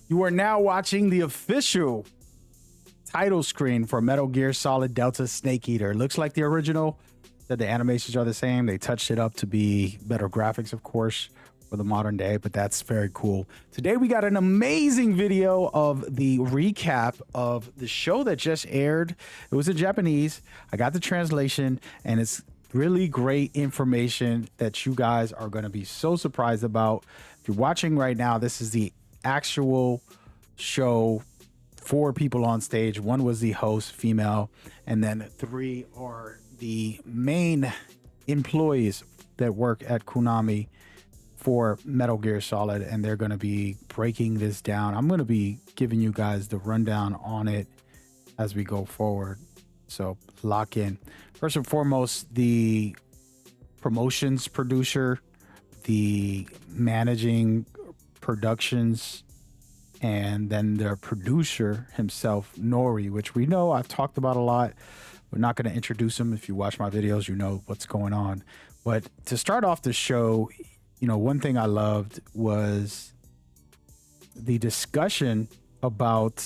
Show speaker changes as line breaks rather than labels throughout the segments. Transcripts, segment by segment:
You are now watching the official title screen for Metal Gear Solid Delta Snake Eater. It looks like the original, that the animations are the same. They touched it up to be better graphics, of course, for the modern day, but that's very cool. Today we got an amazing video of the recap of the show that just aired. It was in Japanese. I got the translation, and it's really great information that you guys are going to be so surprised about. If you're watching right now, this is the actual show. 4 people on stage. 1 was the host, female, and then 3 are the main employees that work at Konami for Metal Gear Solid, and they're going to be breaking this down. I'm going to be giving you guys the rundown on it as we go forward, so lock in. First and foremost, the promotions producer, the managing productions, and then the producer himself, Nori, which we know I've talked about a lot. We're not going to introduce him. If you watch my videos, you know what's going on. But to start off the show, you know, one thing I loved was the discussion about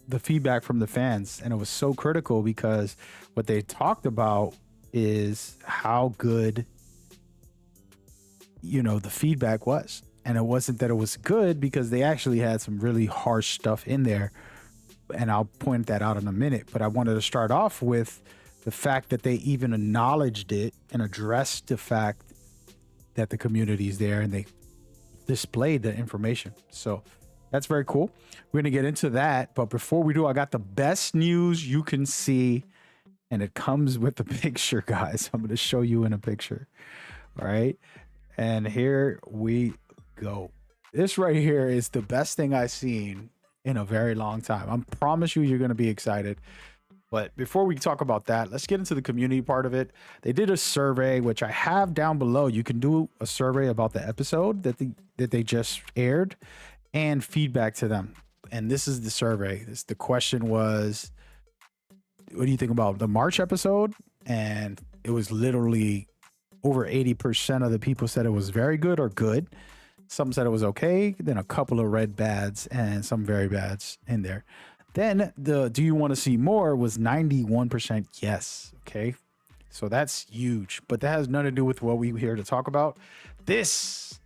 the feedback from the fans. And it was so critical because what they talked about is how good, you know, the feedback was. And it wasn't that it was good, because they actually had some really harsh stuff in there. And I'll point that out in a minute. But I wanted to start off with the fact that they even acknowledged it and addressed the fact that the community is there, and they displayed the information. So that's very cool. We're going to get into that. But before we do, I got the best news you can see. And it comes with the picture, guys. I'm going to show you in a picture. All right. And here we go. This right here is the best thing I've seen in a very long time. I promise you, you're going to be excited. But before we talk about that, let's get into the community part of it. They did a survey, which I have down below. You can do a survey about the episode that they just aired and feedback to them. And this is the survey. The question was, what do you think about the March episode? And it was literally over 80% of the people said it was very good or good. Some said it was okay. Then a couple of red bads and some very bads in there. Then the do you want to see more was 91% yes. Okay. So that's huge, but that has nothing to do with what we're here to talk about. This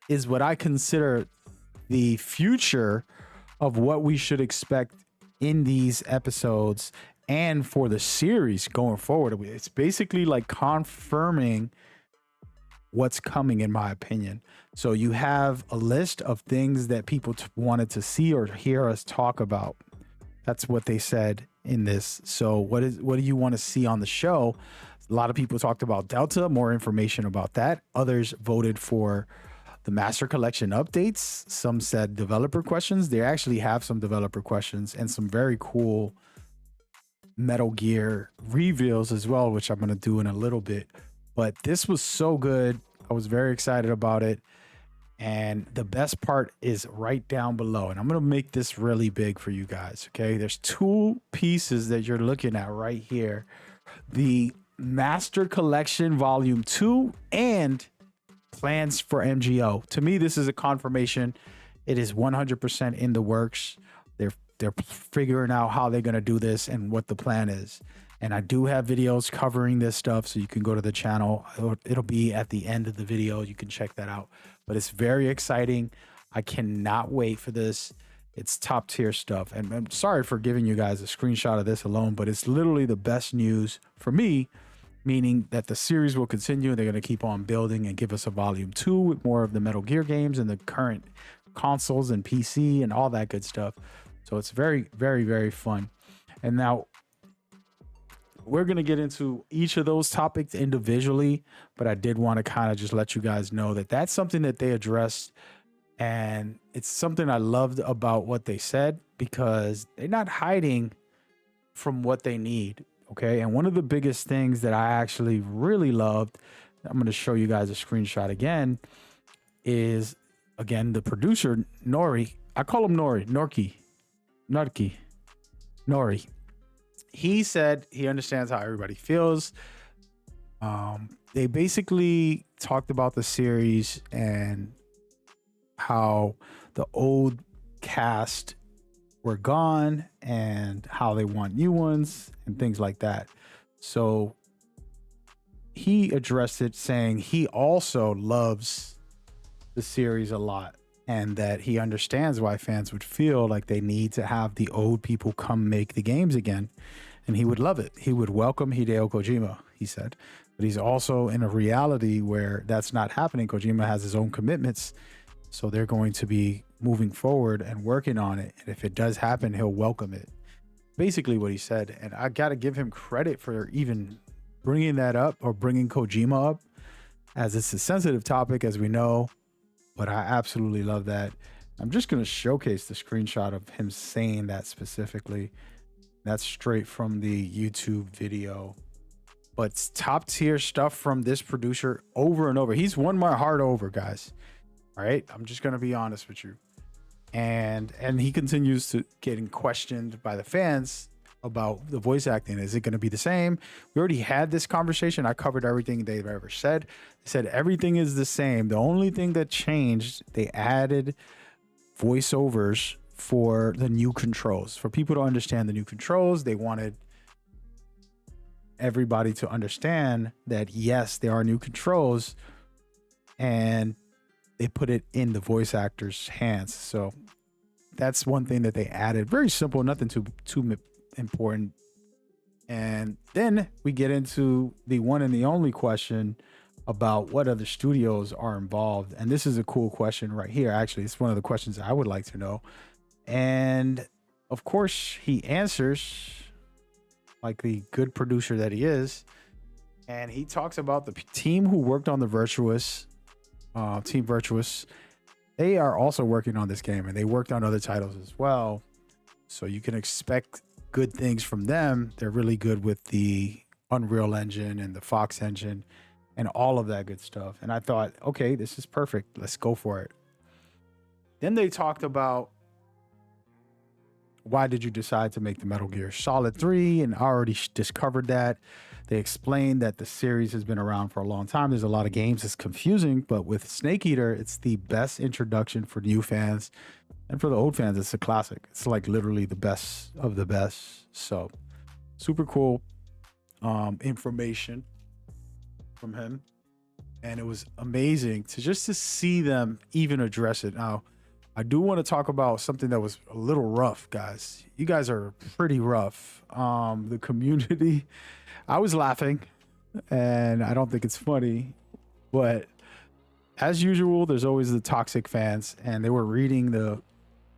is what I consider the future of what we should expect in these episodes and for the series going forward. It's basically like confirming what's coming, in my opinion. So you have a list of things that people wanted to see or hear us talk about. That's what they said in this. So what do you want to see on the show? A lot of people talked about Delta, more information about that. Others voted for the Master Collection updates. Some said developer questions. They actually have some developer questions and some very cool Metal Gear reveals as well, which I'm going to do in a little bit. But this was so good. I was very excited about it. And the best part is right down below. And I'm going to make this really big for you guys. Okay. There's 2 pieces that you're looking at right here. The Master Collection Volume 2 and plans for MGO. To me, this is a confirmation. It is 100% in the works. They're figuring out how they're going to do this and what the plan is. And I do have videos covering this stuff, so you can go to the channel. It'll be at the end of the video. You can check that out. But it's very exciting. I cannot wait for this. It's top tier stuff. And I'm sorry for giving you guys a screenshot of this alone, but it's literally the best news for me, meaning that the series will continue. They're going to keep on building and give us a volume 2 with more of the Metal Gear games and the current consoles and PC and all that good stuff. So it's very, very, very fun. And now we're going to get into each of those topics individually, but I did want to kind of just let you guys know that that's something that they addressed. And it's something I loved about what they said, because they're not hiding from what they need. Okay. And one of the biggest things that I actually really loved, I'm going to show you guys a screenshot again, is again, the producer, Nori. I call him Nori, Nori. He said he understands how everybody feels. They basically talked about the series and how the old cast were gone and how they want new ones and things like that. So he addressed it saying he also loves the series a lot and that he understands why fans would feel like they need to have the old people come make the games again. And he would love it. He would welcome Hideo Kojima, he said. But he's also in a reality where that's not happening. Kojima has his own commitments. So they're going to be moving forward and working on it. And if it does happen, he'll welcome it. Basically what he said. And I got to give him credit for even bringing that up, or bringing Kojima up, as it's a sensitive topic, as we know. But I absolutely love that. I'm just going to showcase the screenshot of him saying that specifically. That's straight from the YouTube video. But it's top tier stuff from this producer over and over. He's won my heart over, guys. All right, I'm just going to be honest with you. And he continues to getting questioned by the fans about the voice acting. Is it going to be the same? We already had this conversation. I covered everything they've ever said. They said everything is the same. The only thing that changed, they added voiceovers for the new controls. For people to understand the new controls, they wanted everybody to understand that, yes, there are new controls, and they put it in the voice actor's hands. So that's one thing that they added. Very simple, nothing too important. And then we get into the one and the only question about what other studios are involved. And this is a cool question right here. Actually, it's one of the questions I would like to know. And of course, he answers like the good producer that he is. And he talks about the team who worked on the Team Virtuous. They are also working on this game, and they worked on other titles as well. So you can expect good things from them. They're really good with the Unreal Engine and the Fox Engine and all of that good stuff. And I thought, okay, this is perfect. Let's go for it. Then they talked about, why did you decide to make the Metal Gear Solid 3? And I already discovered that. They explained that the series has been around for a long time. There's a lot of games. It's confusing, but with Snake Eater, it's the best introduction for new fans. And for the old fans, it's a classic. It's like literally the best of the best. So super cool information from him. And it was amazing to see them even address it. Now, I do want to talk about something that was a little rough, guys. You guys are pretty rough. The community, I was laughing, and I don't think it's funny, but as usual, there's always the toxic fans, and they were reading the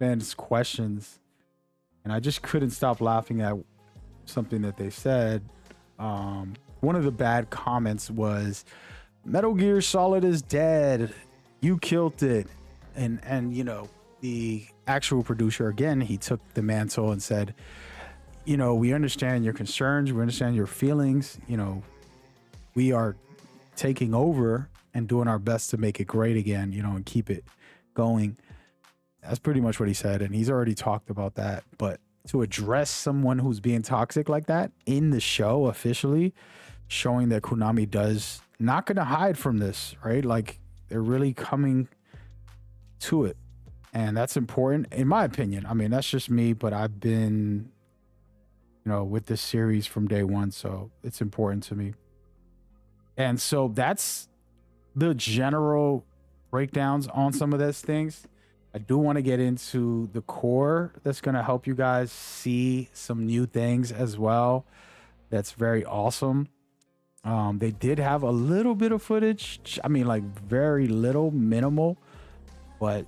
fans' questions, and I just couldn't stop laughing at something that they said. One of the bad comments was, Metal Gear Solid is dead. You killed it. And you know, the actual producer, again, he took the mantle and said, you know, we understand your concerns. We understand your feelings. You know, we are taking over and doing our best to make it great again, you know, and keep it going. That's pretty much what he said. And he's already talked about that. But to address someone who's being toxic like that in the show officially, showing that Konami does not going to hide from this, right? Like, they're really coming to it. And that's important, in my opinion. I mean, that's just me, but I've been, you know, with this series from day one, so it's important to me. And so that's the general breakdowns on some of those things. I do want to get into the core that's going to help you guys see some new things as well. That's very awesome. They did have a little bit of footage. I mean, like very little, minimal, but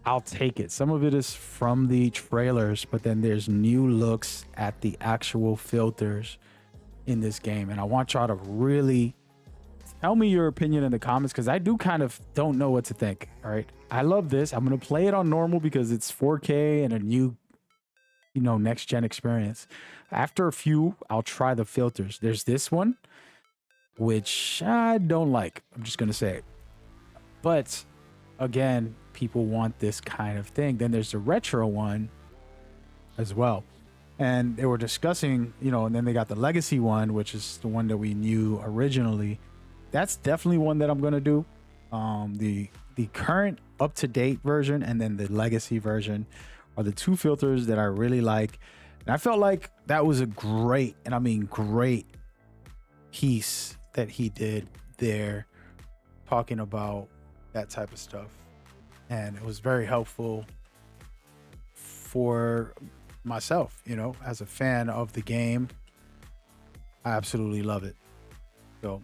I'll take it. Some of it is from the trailers, but then there's new looks at the actual filters in this game. And I want y'all to really tell me your opinion in the comments, because I do kind of don't know what to think. All right. I love this. I'm going to play it on normal because it's 4K and a new, you know, next gen experience. After a few, I'll try the filters. There's this one, which I don't like. I'm just going to say it. But again, people want this kind of thing. Then there's the retro one as well. And they were discussing, you know, and then they got the legacy one, which is the one that we knew originally. That's definitely one that I'm going to do. The current up-to-date version and then the legacy version are the two filters that I really like. And I felt like that was a great, and I mean great, piece that he did there, talking about that type of stuff. And it was very helpful for myself, you know, as a fan of the game. I absolutely love it. So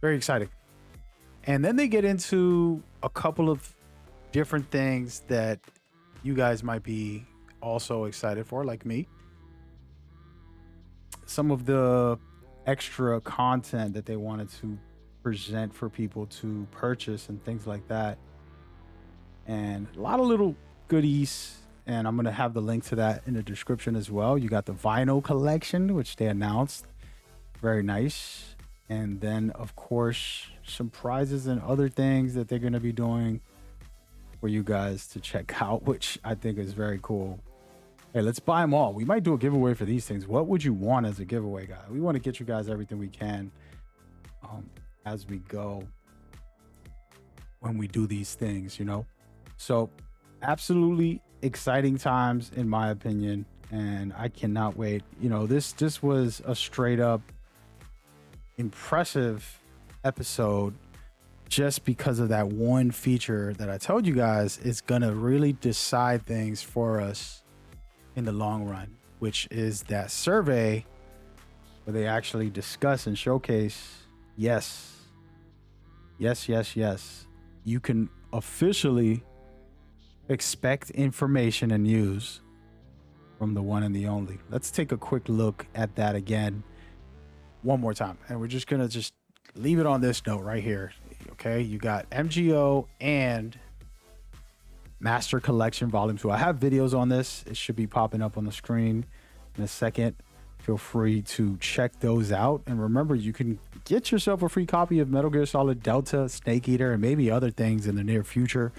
very exciting. And then they get into a couple of different things that you guys might be also excited for, like me. Some of the extra content that they wanted to present for people to purchase and things like that. And a lot of little goodies. And I'm going to have the link to that in the description as well. You got the vinyl collection, which they announced. Very nice. And then, of course, some prizes and other things that they're going to be doing for you guys to check out, which I think is very cool. Hey, let's buy them all. We might do a giveaway for these things. What would you want as a giveaway, guy? We want to get you guys everything we can as we go when we do these things, you know? So absolutely exciting times, in my opinion, and I cannot wait. You know, this was a straight up impressive episode just because of that one feature that I told you guys is gonna really decide things for us in the long run, which is that survey where they actually discuss and showcase, yes, you can officially expect information and news from the one and the only. Let's take a quick look at that again one more time, and we're just gonna leave it on this note right here. Okay, you got MGO and Master Collection Volume 2. I have videos on this. It should be popping up on the screen in a second. Feel free to check those out. And remember, you can get yourself a free copy of Metal Gear Solid Delta, Snake Eater, and maybe other things in the near future.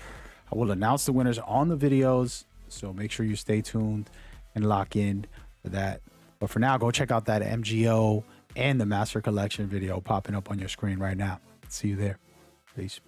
I will announce the winners on the videos, so make sure you stay tuned and lock in for that. But for now, go check out that MGO and the Master Collection video popping up on your screen right now. See you there. Peace.